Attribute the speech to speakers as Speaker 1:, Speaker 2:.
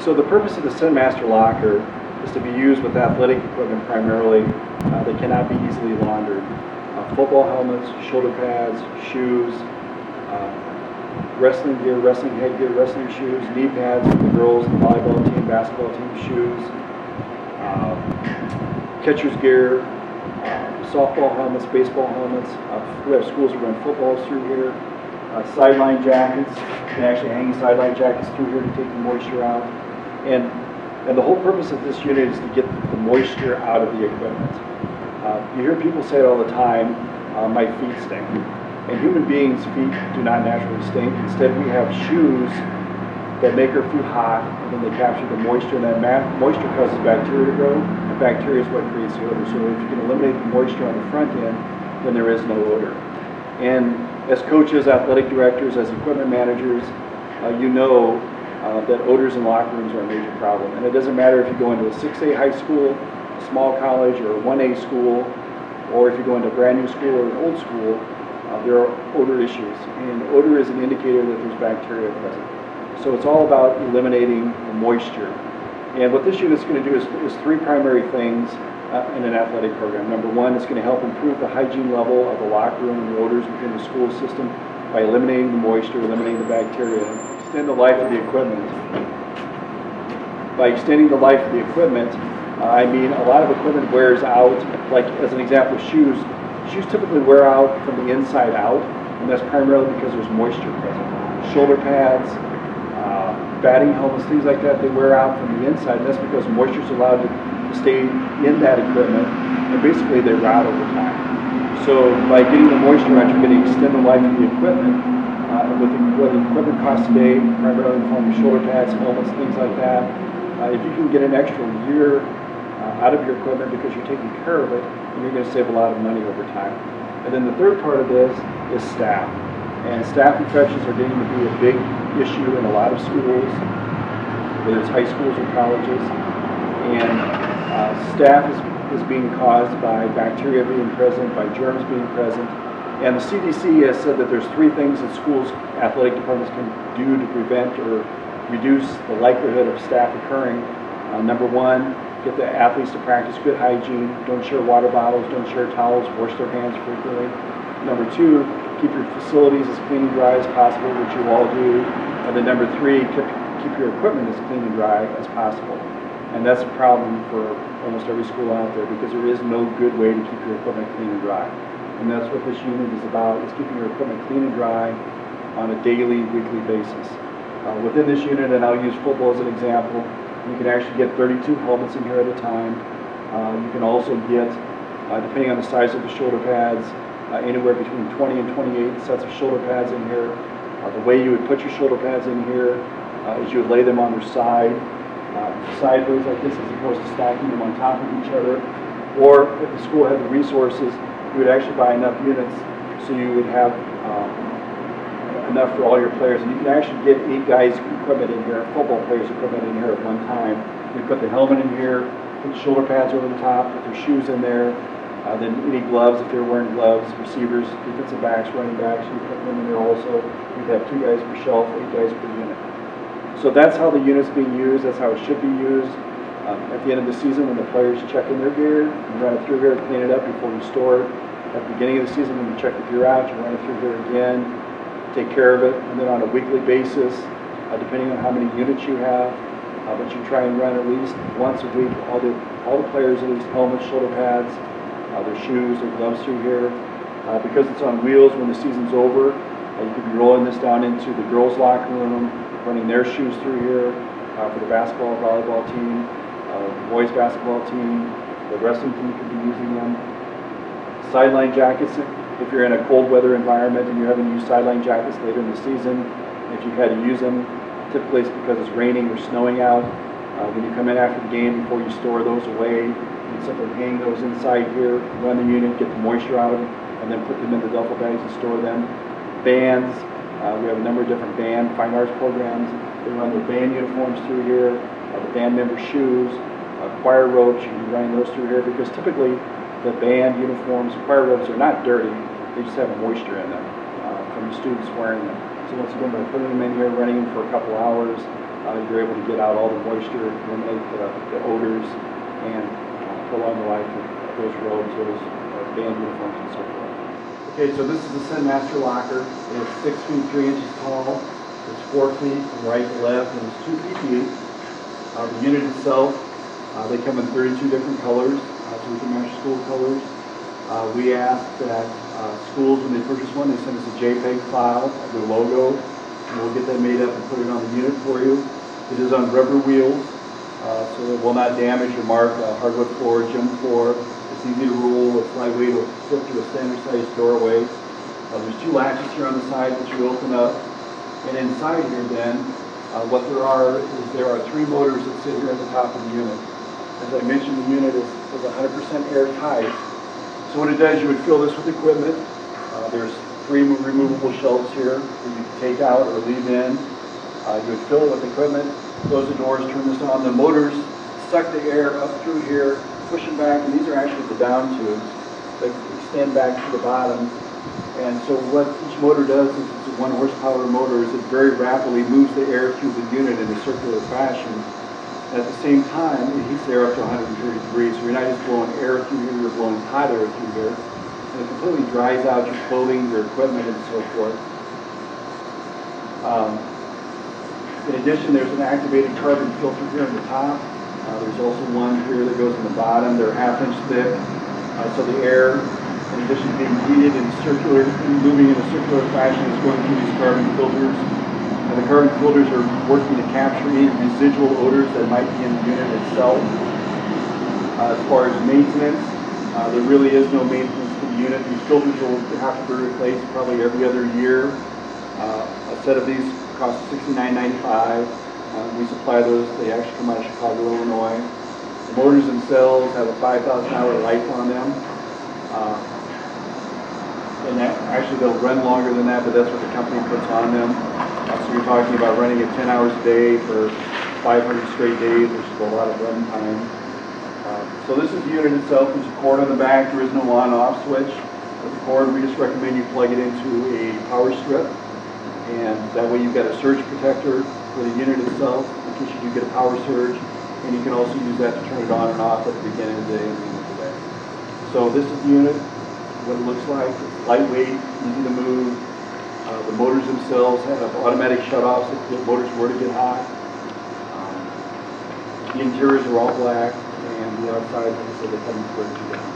Speaker 1: So the purpose of the ScentMaster Locker is to be used with athletic equipment primarily that cannot be easily laundered. Football helmets, shoulder pads, shoes, wrestling gear, wrestling headgear, wrestling shoes, knee pads for the girls, the volleyball team, basketball team shoes, catcher's gear, softball helmets, baseball helmets. We have schools that run footballs through here. Sideline jackets. You can actually hang sideline jackets through here to take the moisture out. And the whole purpose of this unit is to get the moisture out of the equipment. You hear people say it all the time, my feet stink. And human beings' feet do not naturally stink. Instead, we have shoes that make our foot hot, and then they capture the moisture, and that moisture causes bacteria to grow, and bacteria is what creates the odor. So if you can eliminate the moisture on the front end, then there is no odor. And as coaches, athletic directors, as equipment managers, you know that odors in locker rooms are a major problem. And it doesn't matter if you go into a 6A high school, a small college, or a 1A school, or if you go into a brand new school or an old school, there are odor issues. And odor is an indicator that there's bacteria present. So it's all about eliminating the moisture. And what this unit is going to do is three primary things in an athletic program. Number one, it's going to help improve the hygiene level of the locker room and the odors within the school system by eliminating the moisture, eliminating the bacteria. Extend the life of the equipment. By extending the life of the equipment, I mean a lot of equipment wears out. Like as an example, shoes. Shoes typically wear out from the inside out, and that's primarily because there's moisture present. Shoulder pads, batting helmets, things like that, they wear out from the inside, and that's because moisture is allowed to stay in that equipment, and basically they rot over time. So by getting the moisture out, you're going to extend the life of the equipment. What the equipment costs today, primarily in the form of shoulder pads, helmets, things like that, if you can get an extra year out of your equipment because you're taking care of it, then you're going to save a lot of money over time. And then the third part of this is staff. And staff infections are getting to be a big issue in a lot of schools, whether it's high schools or colleges. And staff is being caused by bacteria being present, by germs being present. And the CDC has said that there's three things that schools, athletic departments can do to prevent or reduce the likelihood of staph occurring. Number one, get the athletes to practice good hygiene. Don't share water bottles, don't share towels, wash their hands frequently. Number two, keep your facilities as clean and dry as possible, which you all do. And then number three, keep your equipment as clean and dry as possible. And that's a problem for almost every school out there because there is no good way to keep your equipment clean and dry. And that's what this unit is about, is keeping your equipment clean and dry on a daily, weekly basis. Within this unit, and I'll use football as an example, you can actually get 32 helmets in here at a time. You can also get, depending on the size of the shoulder pads, anywhere between 20 and 28 sets of shoulder pads in here. The way you would put your shoulder pads in here is you would lay them on their side, sideways like this, as opposed to stacking them on top of each other. Or if the school had the resources, you would actually buy enough units so you would have enough for all your players. And you can actually get 8 guys' equipment in here, football players' equipment in here at one time. You put the helmet in here, put the shoulder pads over the top, put their shoes in there, then any gloves if they're wearing gloves, receivers, defensive backs, running backs, you put them in there also. You'd have 2 guys per shelf, 8 guys per unit. So that's how the unit's being used, that's how it should be used. At the end of the season, when the players check in their gear, you run it through here to clean it up before you store it. At the beginning of the season, when you check the gear out, you run it through here again, take care of it, and then on a weekly basis, depending on how many units you have, but you try and run at least once a week, all the players, at least helmets, shoulder pads, their shoes, their gloves through here. Because it's on wheels when the season's over, you could be rolling this down into the girls' locker room, running their shoes through here for the basketball, volleyball team, the boys' basketball team, the wrestling team could be using them. Sideline jackets, if you're in a cold weather environment and you're having to use sideline jackets later in the season, if you've had to use them, typically it's because it's raining or snowing out. When you come in after the game, before you store those away, you can simply hang those inside here, run the unit, get the moisture out, and then put them in the duffel bags and store them. Bands, we have a number of different band, fine arts programs. They run their band uniforms through here, the band member shoes, choir robes, you can be running those through here because typically the band uniforms, choir robes are not dirty, they just have moisture in them from the students wearing them. So once again, by putting them in here, running them for a couple hours, you're able to get out all the moisture, eliminate the odors, and prolong the life of those robes, those band uniforms, and so forth. Okay, so this is the ScentMaster Locker. It's 6 feet 3 inches tall. It's 4 feet from right to left, and it's 2 feet deep. The unit itself, they come in 32 different colors, so we can match school colors. We ask that schools, when they purchase one, they send us a JPEG file of their logo, and we'll get that made up and put it on the unit for you. It is on rubber wheels, so it will not damage or mark hardwood floor, gym floor. It's easy to roll, it's lightweight, it'll fit through a standard size doorway. There's 2 latches here on the side that you open up, and inside here then, what there are 3 motors that sit here at the top of the unit. As I mentioned, the unit is 100% airtight. So what it does, you would fill this with equipment. There's 3 removable shelves here that you can take out or leave in. You would fill it with equipment, close the doors, turn this on. The motors suck the air up through here, push them back, and these are actually the down tubes that extend back to the bottom. And so what each motor does is it's a 1 horsepower motor, is it very rapidly moves the air through the unit in a circular fashion. At the same time, it heats the air up to 130 degrees, so you're not just blowing air through here, you're blowing hot air through here. And it completely dries out your clothing, your equipment, and so forth. In addition, there's an activated carbon filter here on the top. There's also one here that goes in the bottom. They're 1/2 inch thick, so the air, in addition to being heated and moving in a circular fashion, is going through these carbon filters. And the carbon filters are working to capture any residual odors that might be in the unit itself. As far as maintenance, there really is no maintenance to the unit. These filters will have to be replaced probably every other year. A set of these costs $69.95. We supply those. They actually come out of Chicago, Illinois. The motors themselves have a 5,000-hour life on them. And actually they'll run longer than that, but that's what the company puts on them. So you're talking about running it 10 hours a day for 500 straight days, which is a lot of run time. So this is the unit itself. There's a cord on the back. There is no on-off switch. With the cord, we just recommend you plug it into a power strip. And that way you've got a surge protector for the unit itself in case you do get a power surge. And you can also use that to turn it on and off at the beginning of the day and the end of the day. So this is the unit, what it looks like. It's lightweight, easy to move. The motors themselves have automatic shutoffs if the motors were to get hot. The interiors are all black, and the outside, like I said, they come in 32 different